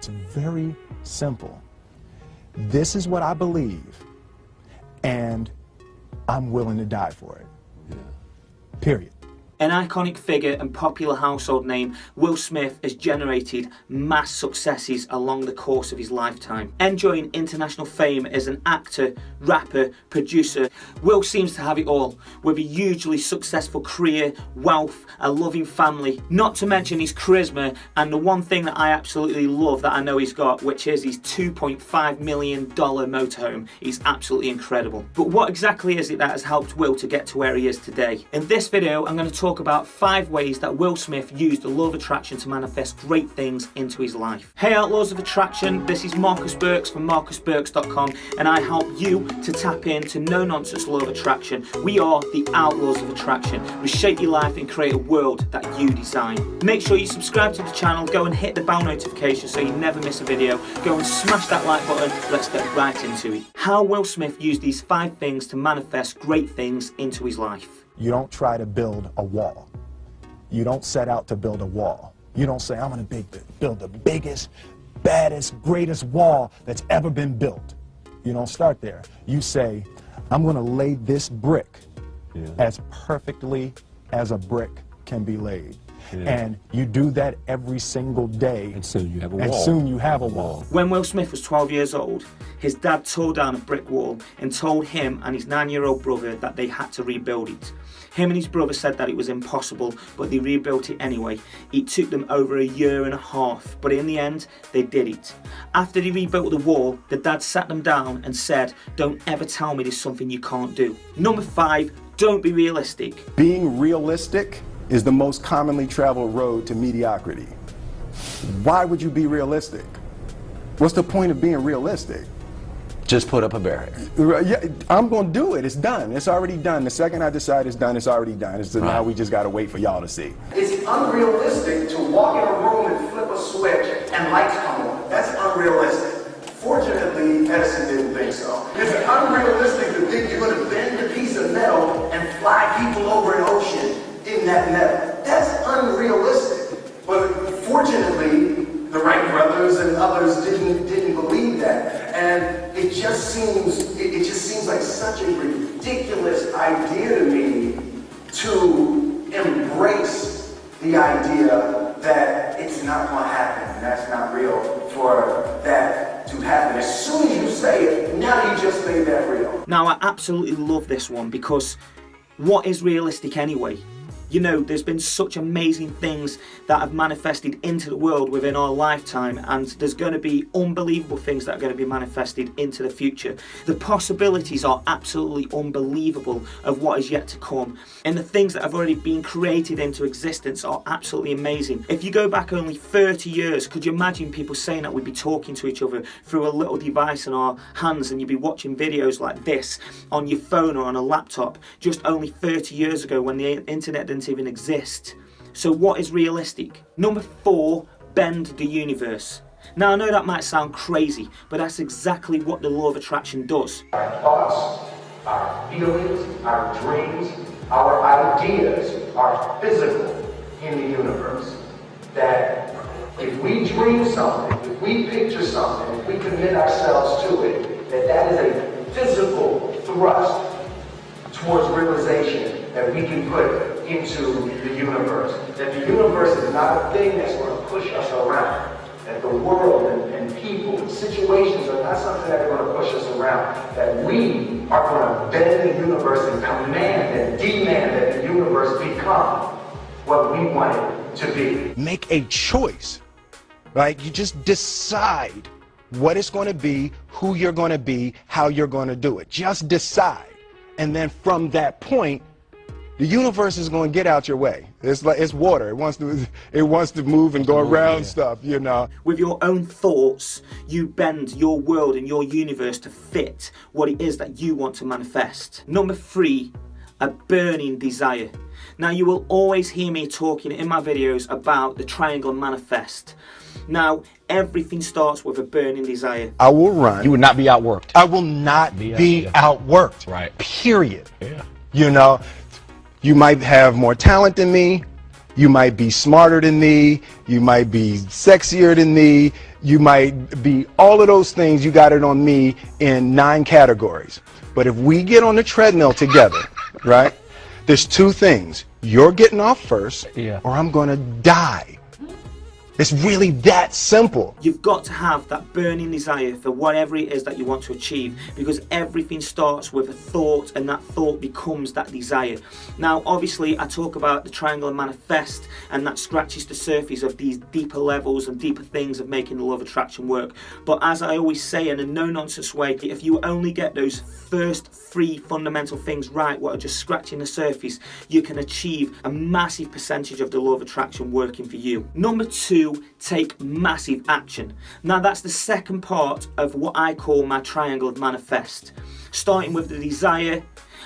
It's very simple. This is what I believe, and I'm willing to die for it. Yeah. Period. An iconic figure and popular household name, Will Smith has generated mass successes along the course of his lifetime. Enjoying international fame as an actor, rapper, producer, Will seems to have it all, with a hugely successful career, wealth, a loving family, not to mention his charisma, and the one thing that I absolutely love that I know he's got, which is his $2.5 million motorhome, is absolutely incredible. But what exactly is it that has helped Will to get to where he is today? In this video, I'm going to talk about 5 ways that Will Smith used the law of attraction to manifest great things into his life. Hey Outlaws of Attraction, this is Marcus Burks from marcusburks.com, and I help you to tap into no-nonsense law of attraction. We are the Outlaws of Attraction. We shape your life and create a world that you design. Make sure you subscribe to the channel, go and hit the bell notification so you never miss a video. Go and smash that like button. Let's get right into it. How Will Smith used these 5 things to manifest great things into his life. You don't try to build a wall. You don't set out to build a wall. You don't say, I'm going to build the biggest, baddest, greatest wall that's ever been built. You don't start there. You say, I'm going to lay this brick as perfectly as a brick can be laid. And you do that every single day. And soon you have a wall. And soon you have a wall. When Will Smith was 12 years old, his dad tore down a brick wall and told him and his 9-year-old brother that they had to rebuild it. Him and his brother said that it was impossible, but they rebuilt it anyway. It took them over 1.5 years, but in the end, they did it. After they rebuilt the wall, the dad sat them down and said, don't ever tell me there's something you can't do. Number 5, don't be realistic. Being realistic is the most commonly traveled road to mediocrity. Why would you be realistic? What's the point of being realistic? Just put up a barrier. Yeah, I'm going to do it. It's done. It's already done. The second I decide it's done, it's already done. It's now we just got to wait for y'all to see. It's unrealistic to walk in a room and flip a switch and lights come on. That's unrealistic. Fortunately, Edison didn't think so. It's unrealistic to think you're going to bend a piece of metal and fly people over an ocean in that metal. That's unrealistic. But fortunately, the Wright brothers and others didn't believe that. And it just seems like such a ridiculous idea to me to embrace the idea that it's not going to happen. That's not real for that to happen. As soon as you say it, now you just made that real. Now, I absolutely love this one because what is realistic anyway? You know, there's been such amazing things that have manifested into the world within our lifetime, and there's going to be unbelievable things that are going to be manifested into the future. The possibilities are absolutely unbelievable of what is yet to come, and the things that have already been created into existence are absolutely amazing. If you go back only 30 years, could you imagine people saying that we'd be talking to each other through a little device in our hands and you'd be watching videos like this on your phone or on a laptop just only 30 years ago when the internet didn't even exist? So what is realistic? Number 4, bend the universe. Now I know that might sound crazy, but that's exactly what the law of attraction does. Our thoughts, our feelings, our dreams, our ideas are physical in the universe. That if we dream something, if we picture something, if we commit ourselves to it, that is a physical thrust towards realization that we can put into the universe. That the universe is not a thing that's going to push us around. That the world and people and situations are not something that are going to push us around. That we are going to bend the universe and command and demand that the universe become what we want it to be. Make a choice, right? You just decide what it's going to be, who you're going to be, how you're going to do it. Just decide. And then from that point, the universe is going to get out your way. It's like it's water. It wants to move and go around stuff, you know. With your own thoughts, you bend your world and your universe to fit what it is that you want to manifest. Number 3, a burning desire. Now you will always hear me talking in my videos about the triangle manifest. Now, everything starts with a burning desire. I will run. You would not be outworked. I will not be outworked. Right. Period. Yeah. You know, you might have more talent than me, You might be smarter than me, you might be sexier than me, you might be all of those things. You got it on me in 9 categories. But if we get on the treadmill together, right, there's 2 things. You're getting off first, or I'm gonna die. It's really that simple. You've got to have that burning desire for whatever it is that you want to achieve, because everything starts with a thought, and that thought becomes that desire. Now, obviously, I talk about the triangle and manifest, and that scratches the surface of these deeper levels and deeper things of making the law of attraction work. But as I always say in a no-nonsense way, if you only get those first 3 fundamental things right, what are just scratching the surface, you can achieve a massive percentage of the law of attraction working for you. Number 2, take massive action. Now that's the second part of what I call my triangle of manifest. Starting with the desire,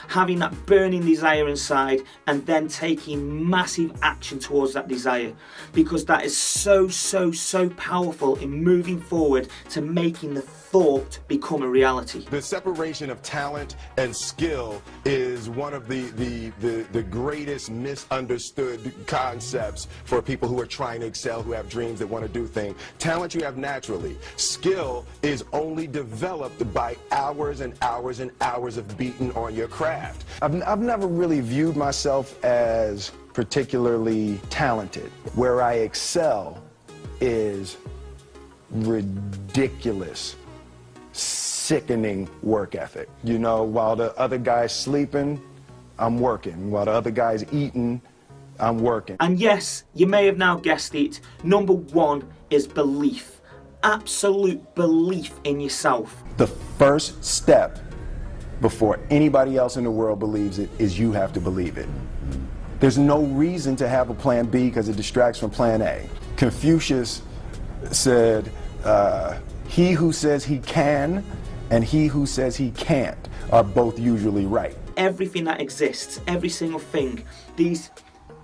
having that burning desire inside, and then taking massive action towards that desire, because that is so powerful in moving forward to making the thought become a reality. The separation of talent and skill is one of the greatest misunderstood concepts for people who are trying to excel, who have dreams, that want to do things. Talent you have naturally. Skill is only developed by hours and hours and hours of beating on your craft. I've never really viewed myself as particularly talented. Where I excel is ridiculous, sickening work ethic. You know, while the other guy's sleeping, I'm working. While the other guy's eating, I'm working. And yes, you may have now guessed it, number 1 is belief. Absolute belief in yourself. The first step before anybody else in the world believes it is you have to believe it. There's no reason to have a plan B because it distracts from plan A. Confucius said, he who says he can and he who says he can't are both usually right. Everything that exists, every single thing, these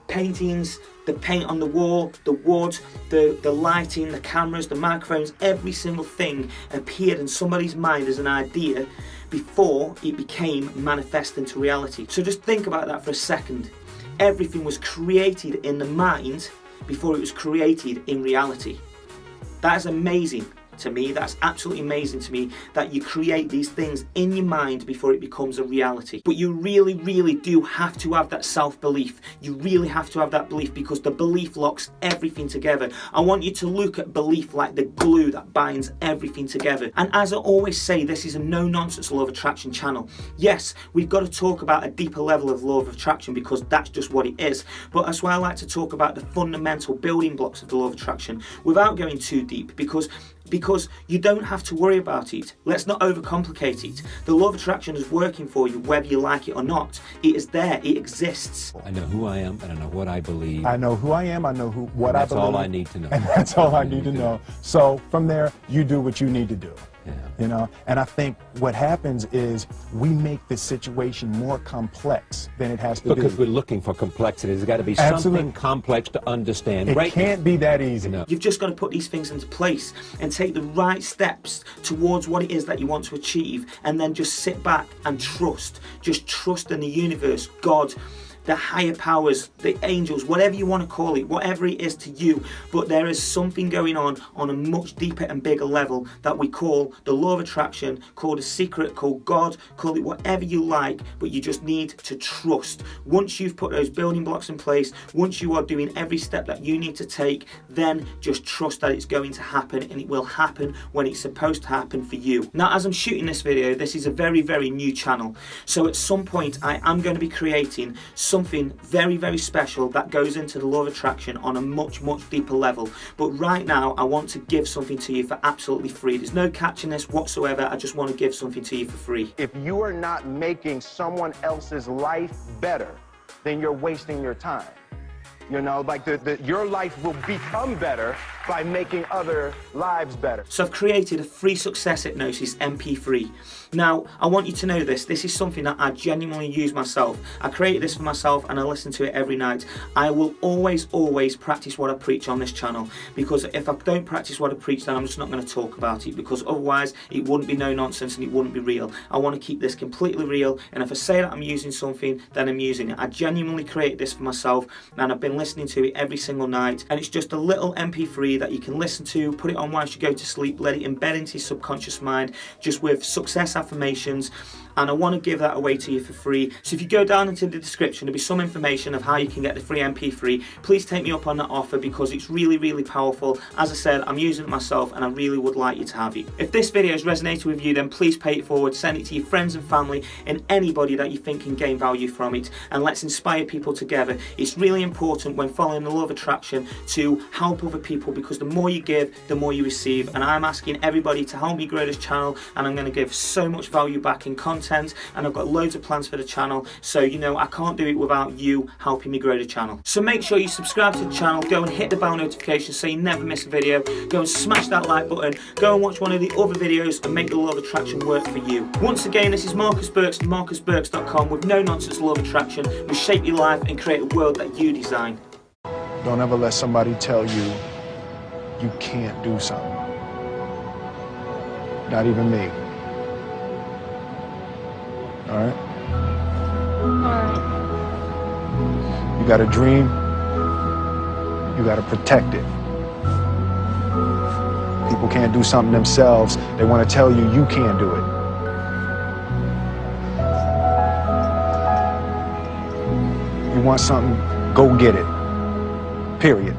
paintings, the paint on the wall, the wood, the lighting, the cameras, the microphones, every single thing appeared in somebody's mind as an idea before it became manifest into reality. So just think about that for a second. Everything was created in the mind before it was created in reality. That is amazing to me. That's absolutely amazing to me, that you create these things in your mind before it becomes a reality. But you really do have to have that self-belief. You really have to have that belief, because the belief locks everything together. I want you to look at belief like the glue that binds everything together. And as I always say, this is a no-nonsense law of attraction channel. Yes, we've got to talk about a deeper level of law of attraction, because that's just what it is. But that's why I like to talk about the fundamental building blocks of the law of attraction without going too deep, because you don't have to worry about it. Let's not overcomplicate it. The law of attraction is working for you whether you like it or not. It is there, it exists. I know who I am and I know what I believe. I know who I am, I know what I believe. That's all I need to know. And that's all I need to know. So from there, you do what you need to do. Yeah. You know, and I think what happens is we make this situation more complex than it has to be. Because we're looking for complexity. There's got to be something complex to understand. It can't be that easy. No. You've just got to put these things into place and take the right steps towards what it is that you want to achieve, and then just sit back and trust. Just trust in the universe, God, the higher powers, the angels, whatever you want to call it, whatever it is to you. But there is something going on a much deeper and bigger level that we call the law of attraction, called a secret, called God, call it whatever you like, but you just need to trust. Once you've put those building blocks in place, once you are doing every step that you need to take, then just trust that it's going to happen, and it will happen when it's supposed to happen for you. Now, as I'm shooting this video, this is a very new channel. So at some point, I am going to be creating something very special that goes into the law of attraction on a much deeper level. But right now, I want to give something to you for absolutely free. There's no catching this whatsoever. I just want to give something to you for free. If you are not making someone else's life better, then you're wasting your time. You know, like your life will become better by making other lives better. So I've created a free success hypnosis MP3. Now, I want you to know this. This is something that I genuinely use myself. I created this for myself and I listen to it every night. I will always practice what I preach on this channel, because if I don't practice what I preach, then I'm just not going to talk about it, because otherwise it wouldn't be no nonsense and it wouldn't be real. I want to keep this completely real, and if I say that I'm using something, then I'm using it. I genuinely created this for myself and I've been listening to it every single night, and it's just a little MP3 that you can listen to, put it on whilst you go to sleep, let it embed into your subconscious mind, just with success affirmations. And I want to give that away to you for free. So if you go down into the description, there'll be some information of how you can get the free MP3. Please take me up on that offer, because it's really powerful. As I said, I'm using it myself and I really would like you to have it. If this video has resonated with you, then please pay it forward, send it to your friends and family and anybody that you think can gain value from it, and let's inspire people together. It's really important when following the law of attraction to help other people, because the more you give, the more you receive, and I'm asking everybody to help me grow this channel, and I'm going to give so much value back in content, and I've got loads of plans for the channel, so you know I can't do it without you helping me grow the channel. So make sure you subscribe to the channel, go and hit the bell notification so you never miss a video, go and smash that like button, go and watch one of the other videos and make the law of attraction work for you. Once again, this is Marcus Burks from marcusburks.com, with no nonsense law of attraction. We shape your life and create a world that you design. Don't ever let somebody tell you you can't do something. Not even me. All right? You got a dream, you got to protect it. People can't do something themselves. They want to tell you you can't do it. You want something, go get it. Period.